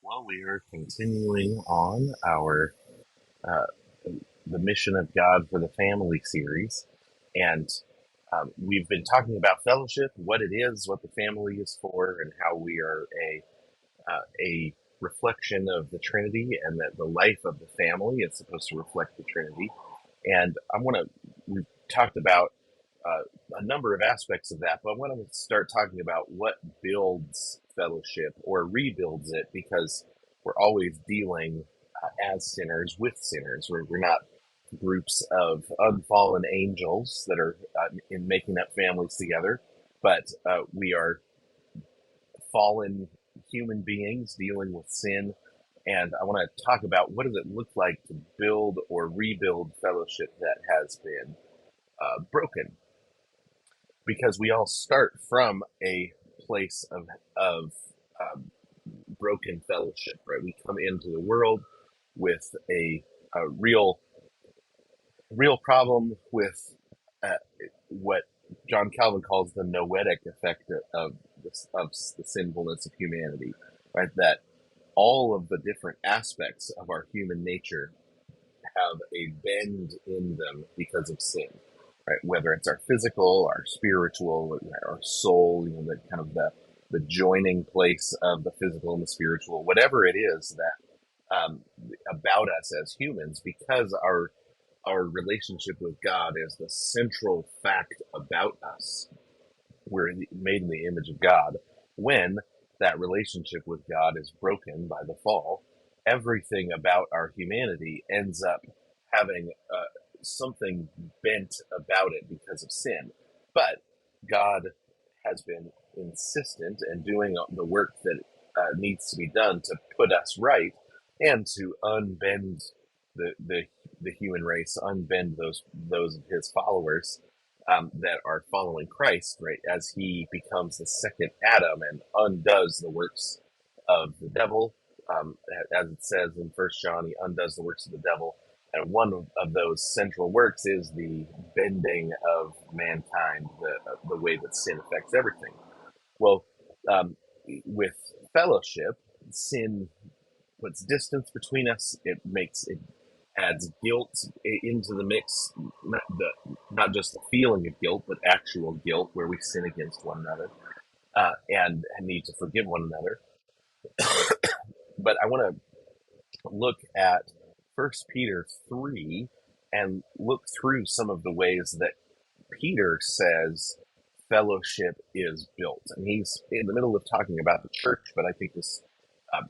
Well, we are continuing on our uh, the mission of God for the family series, and we've been talking about fellowship, what it is, what the family is for, and how we are a reflection of the Trinity, and that the life of the family is supposed to reflect the Trinity. And we've talked about uh, a number of aspects of that, but I want to start talking about what builds fellowship or rebuilds it, because we're always dealing as sinners with sinners. We're not groups of unfallen angels that are in making up families together, but we are fallen human beings dealing with sin. And I want to talk about what does it look like to build or rebuild fellowship that has been broken, because we all start from a place of um, broken fellowship, right? We come into the world with a real problem with uh, what John Calvin calls the noetic effect of the sinfulness of humanity, right? That all of the different aspects of our human nature have a bend in them because of sin, right? Whether it's our physical, our spiritual, our soul, the kind of the joining place of the physical and the spiritual, whatever it is that about us as humans, because our relationship with God is the central fact about us. We're made in the image of God. When that relationship with God is broken by the fall, everything about our humanity ends up having something bent about it because of sin. But God has been insistent and doing the work that needs to be done to put us right and to unbend the human race, unbend those of His followers that are following Christ, right, as He becomes the second Adam and undoes the works of the devil. As it says in First John, He undoes the works of the devil, and one of those central works is the bending of mankind, the way that sin affects everything. Well, um, with fellowship, sin puts distance between us. It adds guilt into the mix, not just the feeling of guilt, but actual guilt, where we sin against one another and need to forgive one another. But I want to look at First Peter 3 and look through some of the ways that Peter says fellowship is built. And he's in the middle of talking about the church, but I think this,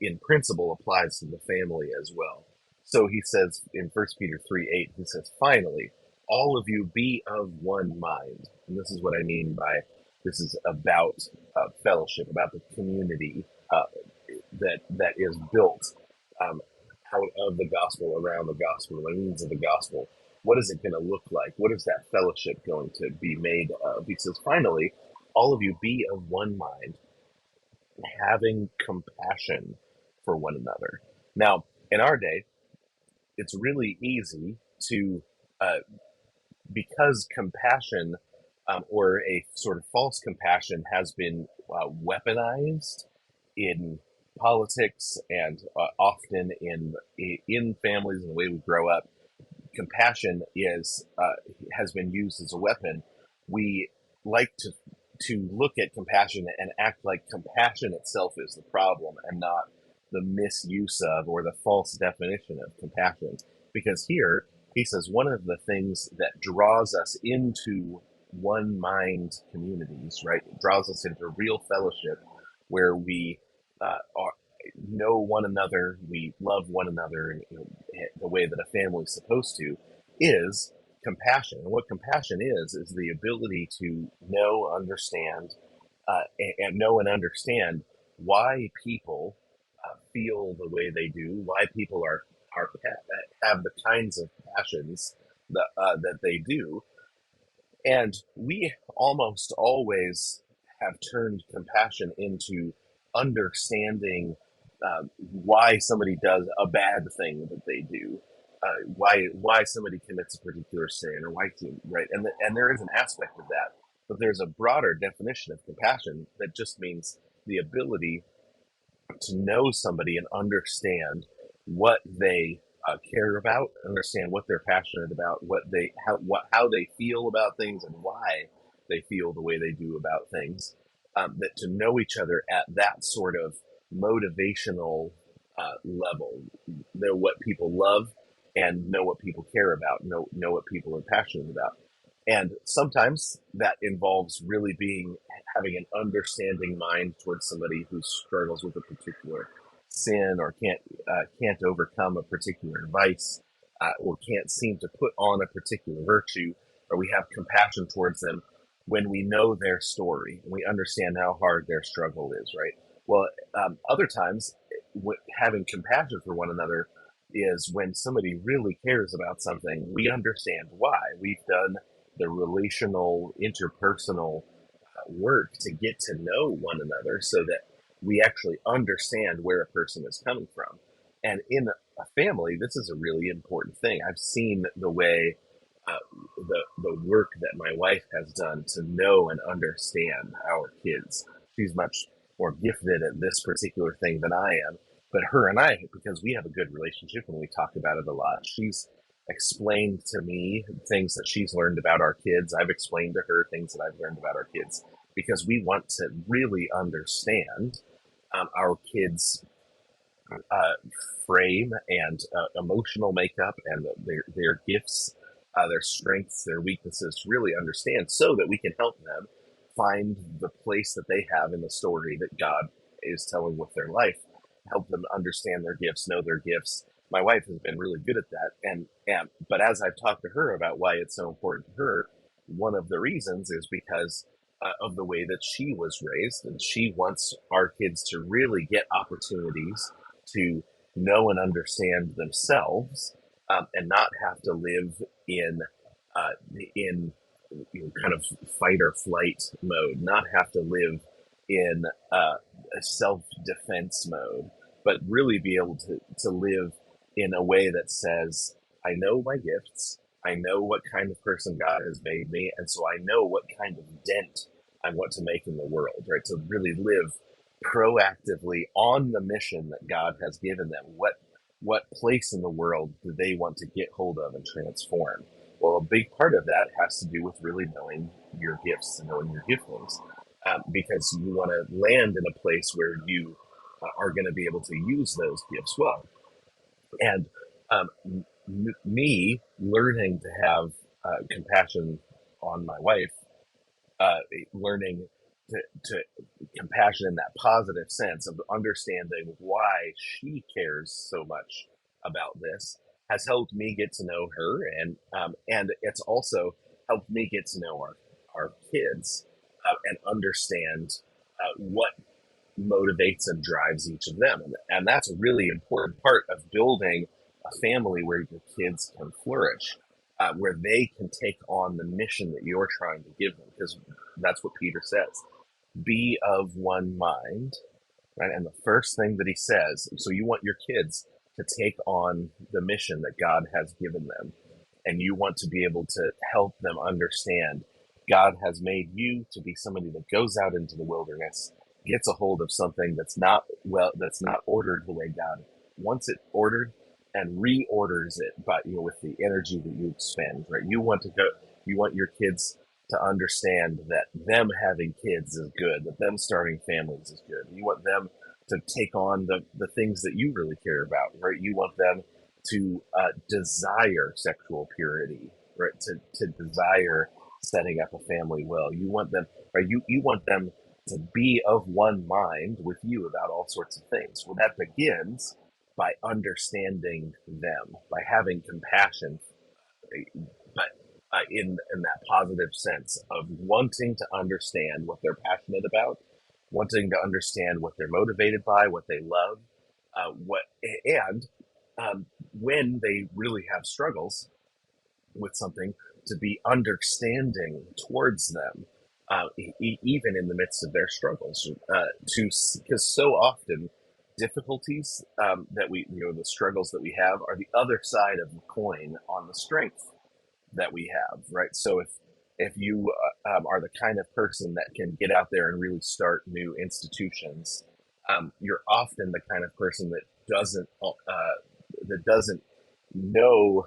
in principle, applies to the family as well. So he says in First Peter 3:8, he says, finally, all of you be of one mind. And this is what I mean by this is about fellowship, about the community that is built um, out of the gospel, around the gospel, the means of the gospel. What is it going to look like? What is that fellowship going to be made of? He says, finally, all of you be of one mind, having compassion for one another. Now, in our day, it's really easy to, uh, because compassion or a sort of false compassion has been weaponized in politics and often in families and the way we grow up. Compassion is has been used as a weapon. We like to look at compassion and act like compassion itself is the problem and not the misuse of or the false definition of compassion. Because here he says one of the things that draws us into one mind communities, right, it draws us into real fellowship where we are know one another, we love one another the way that a family is supposed to, is compassion. And what compassion is the ability to know, understand, and know and understand why people feel the way they do, why people are have the kinds of passions that they do, and we almost always have turned compassion into understanding why somebody does a bad thing that they do, why somebody commits a particular sin, or right, and there is an aspect of that, but there's a broader definition of compassion that just means the ability to know somebody and understand what they care about, understand what they're passionate about, how they feel about things, and why they feel the way they do about things. That to know each other at that sort of motivational level, know what people love and know what people care about, know what people are passionate about. And sometimes that involves really being having an understanding mind towards somebody who struggles with a particular sin or can't overcome a particular vice, or can't seem to put on a particular virtue, or we have compassion towards them when we know their story and we understand how hard their struggle is, right? Well, other times, having compassion for one another is when somebody really cares about something. We understand why. We've done the relational, interpersonal work to get to know one another so that we actually understand where a person is coming from. And in a family, this is a really important thing. I've seen the way uh, the work that my wife has done to know and understand our kids. She's much more gifted at this particular thing than I am. But her and I, because we have a good relationship and we talk about it a lot, she's explained to me things that she's learned about our kids. I've explained to her things that I've learned about our kids because we want to really understand our kids' uh, frame and emotional makeup and their gifts, their strengths, their weaknesses, to really understand so that we can help them find the place that they have in the story that God is telling with their life, help them understand their gifts, know their gifts. My wife has been really good at that. And but as I've talked to her about why it's so important to her, one of the reasons is because of the way that she was raised, and she wants our kids to really get opportunities to know and understand themselves, and not have to live uh, in kind of fight or flight mode, not have to live in a self defense mode, but really be able to live in a way that says, I know my gifts, I know what kind of person God has made me, and so I know what kind of dent I want to make in the world, right? To really live proactively on the mission that God has given them. What place in the world do they want to get hold of and transform? Well, a big part of that has to do with really knowing your gifts and knowing your giftings, because you want to land in a place where you are going to be able to use those gifts well. And me learning to have compassion on my wife, uh, learning to compassion in that positive sense of understanding why she cares so much about this has helped me get to know her, and it's also helped me get to know our kids, and understand what motivates and drives each of them, and that's a really important part of building a family where your kids can flourish, where they can take on the mission that you're trying to give them, because that's what Peter says: be of one mind, right? And the first thing that he says, so you want your kids to take on the mission that God has given them, and you want to be able to help them understand God has made you to be somebody that goes out into the wilderness, gets a hold of something that's not ordered the way God wants it ordered, and reorders it, but with the energy that you expend, right? You want your kids to understand that them having kids is good, that them starting families is good. You want them to take on the things that you really care about, right? You want them to desire sexual purity, right? To desire setting up a family well. You want them, right? You want them to be of one mind with you about all sorts of things. Well, that begins by understanding them, by having compassion, but in that positive sense of wanting to understand what they're passionate about, wanting to understand what they're motivated by, what they love, what and when they really have struggles with something, to be understanding towards them, even in the midst of their struggles. To Because so often difficulties that the struggles that we have are the other side of the coin on the strength that we have, right? So if you are the kind of person that can get out there and really start new institutions, you're often the kind of person that doesn't know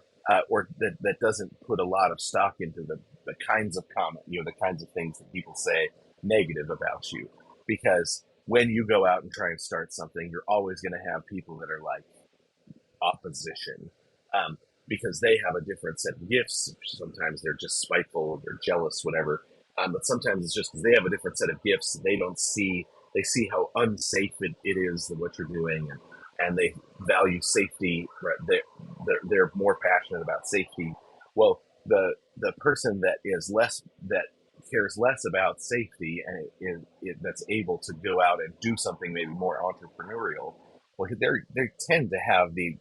or that doesn't put a lot of stock into the kinds of comment, the kinds of things that people say negative about you. Because when you go out and try and start something, you're always going to have people that are like opposition, because they have a different set of gifts. Sometimes they're just spiteful, they're jealous, whatever. But sometimes it's just because they have a different set of gifts. They see how unsafe it is than what you're doing, and they value safety. Right? They're more passionate about safety. Well, the person that cares less about safety and that's able to go out and do something maybe more entrepreneurial, well, they tend to have the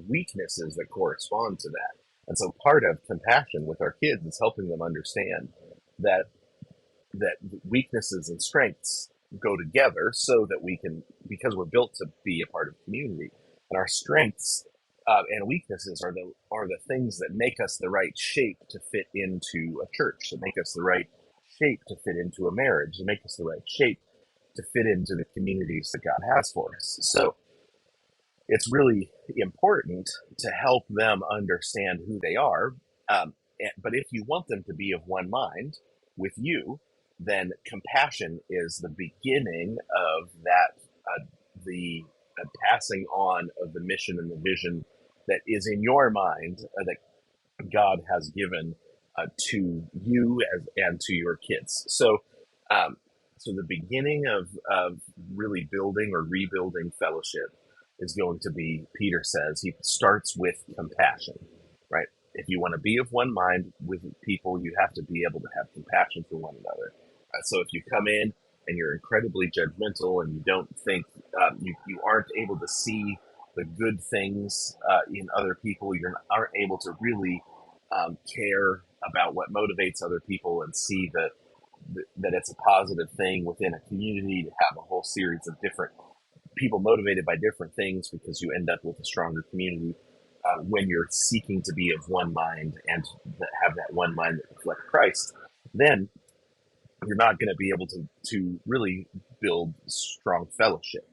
weaknesses that correspond to that. And so part of compassion with our kids is helping them understand that that weaknesses and strengths go together so that we can, because we're built to be a part of community, and our strengths and weaknesses are the things that make us the right shape to fit into a church, to make us the right shape to fit into a marriage, to make us the right shape to fit into the communities that God has for us. So it's really important to help them understand who they are. But if you want them to be of one mind with you, then compassion is the beginning of that, the passing on of the mission and the vision that is in your mind, that God has given to you and to your kids. Um, so the beginning of really building or rebuilding fellowship is going to be, Peter says, he starts with compassion, right? If you want to be of one mind with people, you have to be able to have compassion for one another. So if you come in and you're incredibly judgmental and you don't think, you aren't able to see the good things in other people, aren't able to really care about what motivates other people and see that it's a positive thing within a community to have a whole series of different people motivated by different things, because you end up with a stronger community when you're seeking to be of one mind and have that one mind that reflects Christ. Then you're not going to be able to really build strong fellowship.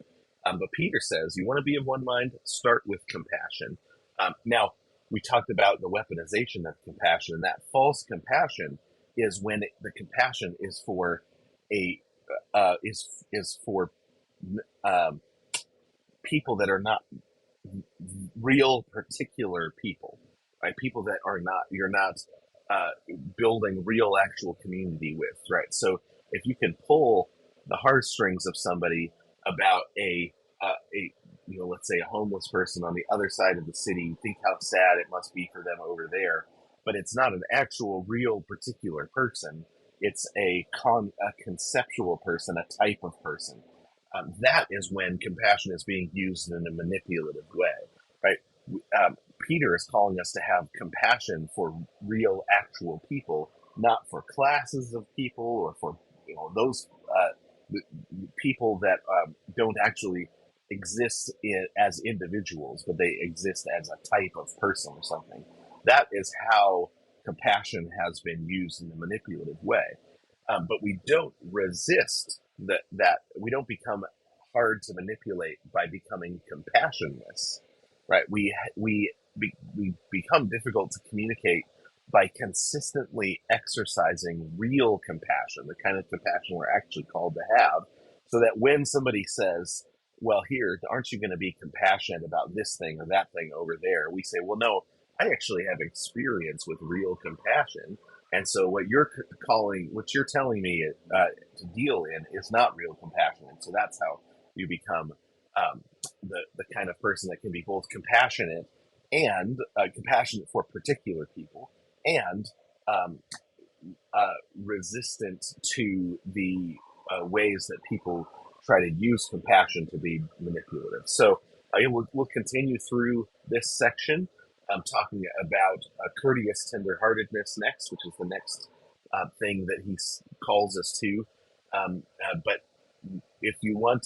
But Peter says, you want to be of one mind, start with compassion. Now, we talked about the weaponization of compassion, and that false compassion is when the compassion is for a is for um, people that are not real particular people, right? People that are not, you're not uh, building real actual community with, right? So if you can pull the heartstrings of somebody about a let's say a homeless person on the other side of the city, think how sad it must be for them over there, but it's not an actual real particular person. It's a conceptual person, a type of person. That is when compassion is being used in a manipulative way, right? Peter is calling us to have compassion for real, actual people, not for classes of people or for those people that don't actually exist as individuals, but they exist as a type of person or something. That is how compassion has been used in a manipulative way. But we don't resist that we don't become hard to manipulate by becoming compassionless, right? We become difficult to communicate by consistently exercising real compassion, the kind of compassion we're actually called to have, so that when somebody says, well, here, aren't you going to be compassionate about this thing or that thing over there? We say, well, no, I actually have experience with real compassion. And so what you're telling me to deal in is not real compassion. And so that's how you become the kind of person that can be both compassionate and compassionate for particular people, and um, resistant to the ways that people try to use compassion to be manipulative. So we'll continue through this section. I'm talking about courteous tenderheartedness next, which is the next thing that he calls us to. But if you want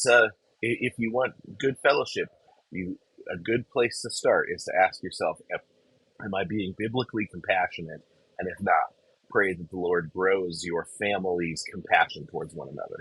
good fellowship, a good place to start is to ask yourself, am I being biblically compassionate? And if not, pray that the Lord grows your family's compassion towards one another.